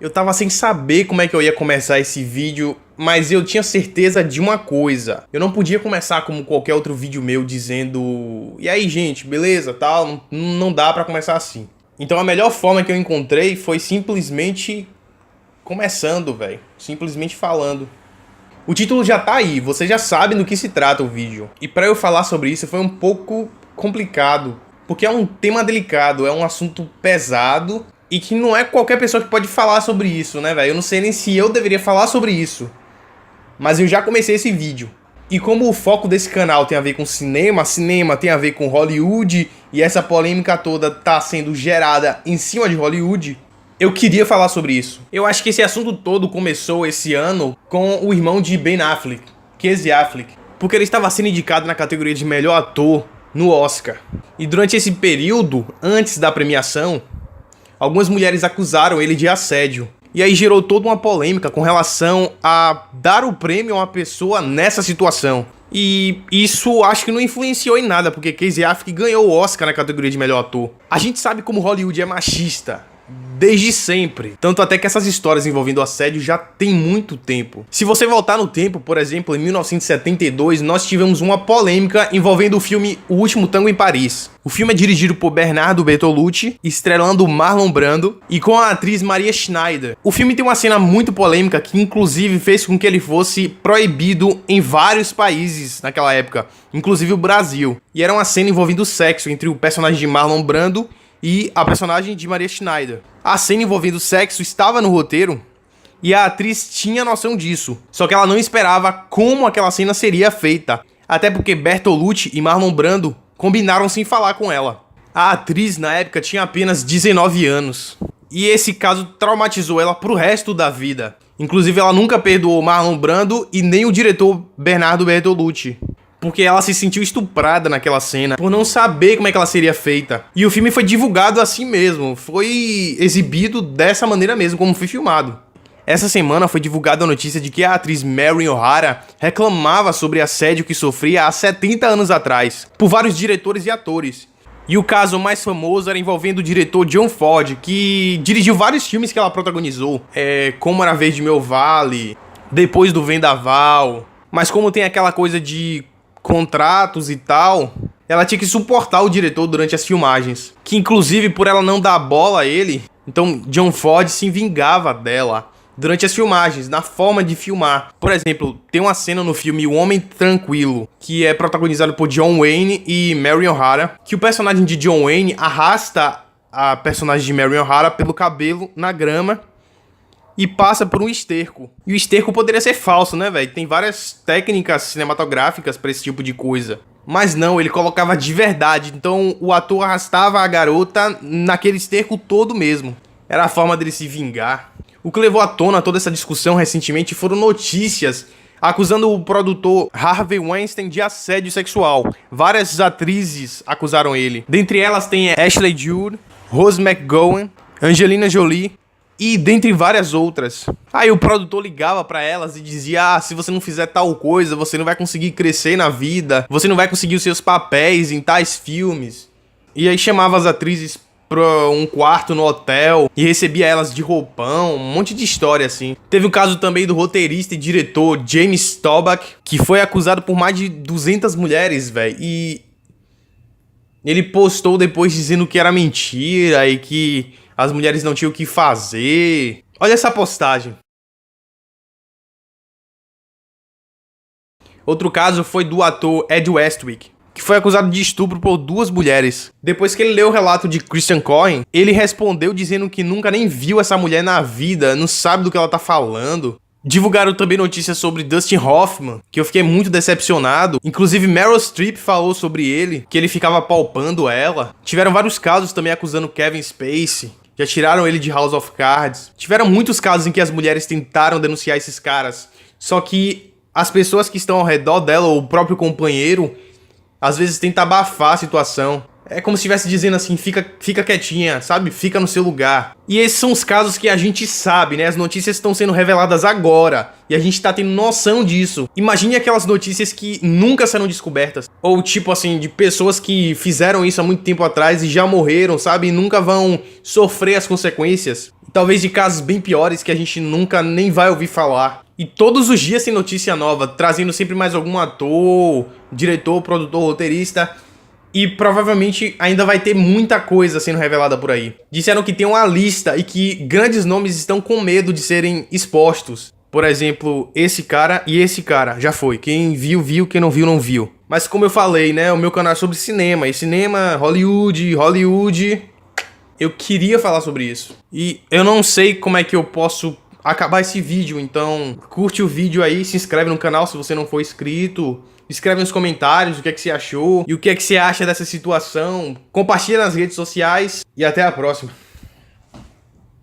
Eu tava sem saber como é que eu ia começar esse vídeo, mas eu tinha certeza de uma coisa. Eu não podia começar como qualquer outro vídeo meu dizendo: "E aí, gente, beleza, tal?" Não dá pra começar assim. Então a melhor forma que eu encontrei foi simplesmente começando, velho. Simplesmente falando. O título já tá aí, você já sabe do que se trata o vídeo. E pra eu falar sobre isso foi um pouco complicado, porque é um tema delicado, é um assunto pesado e que não é qualquer pessoa que pode falar sobre isso, né, velho? Eu não sei nem se eu deveria falar sobre isso, mas eu já comecei esse vídeo. E como o foco desse canal tem a ver com cinema tem a ver com Hollywood, e essa polêmica toda tá sendo gerada em cima de Hollywood, eu queria falar sobre isso. Eu acho que esse assunto todo começou esse ano com o irmão de Ben Affleck, Casey Affleck, porque ele estava sendo indicado na categoria de melhor ator no Oscar. E durante esse período, antes da premiação, algumas mulheres acusaram ele de assédio. E aí gerou toda uma polêmica com relação a dar o prêmio a uma pessoa nessa situação. E isso acho que não influenciou em nada, porque Casey Affleck ganhou o Oscar na categoria de melhor ator. A gente sabe como Hollywood é machista desde sempre. Tanto até que essas histórias envolvendo assédio já tem muito tempo. Se você voltar no tempo, por exemplo, em 1972, nós tivemos uma polêmica envolvendo o filme O Último Tango em Paris. O filme é dirigido por Bernardo Bertolucci, estrelando Marlon Brando e com a atriz Maria Schneider. O filme tem uma cena muito polêmica que inclusive fez com que ele fosse proibido em vários países naquela época, inclusive o Brasil. E era uma cena envolvendo sexo entre o personagem de Marlon Brando e a personagem de Maria Schneider. A cena envolvendo sexo estava no roteiro e a atriz tinha noção disso, só que ela não esperava como aquela cena seria feita, até porque Bertolucci e Marlon Brando combinaram sem falar com ela. A atriz na época tinha apenas 19 anos e esse caso traumatizou ela pro resto da vida. Inclusive ela nunca perdoou Marlon Brando e nem o diretor Bernardo Bertolucci, porque ela se sentiu estuprada naquela cena, por não saber como é que ela seria feita. E o filme foi divulgado assim mesmo, foi exibido dessa maneira mesmo, como foi filmado. Essa semana foi divulgada a notícia de que a atriz Marion O'Hara reclamava sobre assédio que sofria há 70 anos atrás, por vários diretores e atores. E o caso mais famoso era envolvendo o diretor John Ford, que dirigiu vários filmes que ela protagonizou, Como Era Verde Meu Vale, Depois do Vendaval. Mas como tem aquela coisa de contratos e tal, ela tinha que suportar o diretor durante as filmagens, que inclusive por ela não dar bola a ele, então John Ford se vingava dela durante as filmagens, na forma de filmar. Por exemplo, tem uma cena no filme O Homem Tranquilo, que é protagonizado por John Wayne e Marion O'Hara, que o personagem de John Wayne arrasta a personagem de Marion O'Hara pelo cabelo na grama e passa por um esterco. E o esterco poderia ser falso, né, velho? Tem várias técnicas cinematográficas pra esse tipo de coisa. Mas não, ele colocava de verdade. Então o ator arrastava a garota naquele esterco todo mesmo. Era a forma dele se vingar. O que levou à tona toda essa discussão recentemente foram notícias acusando o produtor Harvey Weinstein de assédio sexual. Várias atrizes acusaram ele. Dentre elas tem Ashley Judd, Rose McGowan, Angelina Jolie e dentre várias outras. Aí o produtor ligava pra elas e dizia: se você não fizer tal coisa, você não vai conseguir crescer na vida, você não vai conseguir os seus papéis em tais filmes. E aí chamava as atrizes pra um quarto no hotel e recebia elas de roupão, um monte de história assim. Teve o caso também do roteirista e diretor James Toback, que foi acusado por mais de 200 mulheres, velho. E ele postou depois dizendo que era mentira e que as mulheres não tinham o que fazer. Olha essa postagem. Outro caso foi do ator Ed Westwick, que foi acusado de estupro por 2 mulheres. Depois que ele leu o relato de Christian Cohen, ele respondeu dizendo que nunca nem viu essa mulher na vida, não sabe do que ela tá falando. Divulgaram também notícias sobre Dustin Hoffman, que eu fiquei muito decepcionado. Inclusive Meryl Streep falou sobre ele, que ele ficava palpando ela. Tiveram vários casos também acusando Kevin Spacey. Já tiraram ele de House of Cards. Tiveram muitos casos em que as mulheres tentaram denunciar esses caras. Só que as pessoas que estão ao redor dela, ou o próprio companheiro, às vezes tenta abafar a situação. É como se estivesse dizendo assim, fica quietinha, sabe? Fica no seu lugar. E esses são os casos que a gente sabe, né? As notícias estão sendo reveladas agora. E a gente tá tendo noção disso. Imagine aquelas notícias que nunca serão descobertas. Ou tipo assim, de pessoas que fizeram isso há muito tempo atrás e já morreram, sabe? E nunca vão sofrer as consequências. E talvez de casos bem piores que a gente nunca nem vai ouvir falar. E todos os dias tem notícia nova, trazendo sempre mais algum ator, diretor, produtor, roteirista. E provavelmente ainda vai ter muita coisa sendo revelada por aí. Disseram que tem uma lista e que grandes nomes estão com medo de serem expostos. Por exemplo, esse cara e esse cara. Já foi. Quem viu, viu. Quem não viu, não viu. Mas como eu falei, né? O meu canal é sobre cinema. E cinema, Hollywood. Eu queria falar sobre isso. E eu não sei como é que eu posso acabar esse vídeo. Então, curte o vídeo aí. Se inscreve no canal se você não for inscrito. Escreve nos comentários o que é que você achou e o que é que você acha dessa situação. Compartilha nas redes sociais e até a próxima.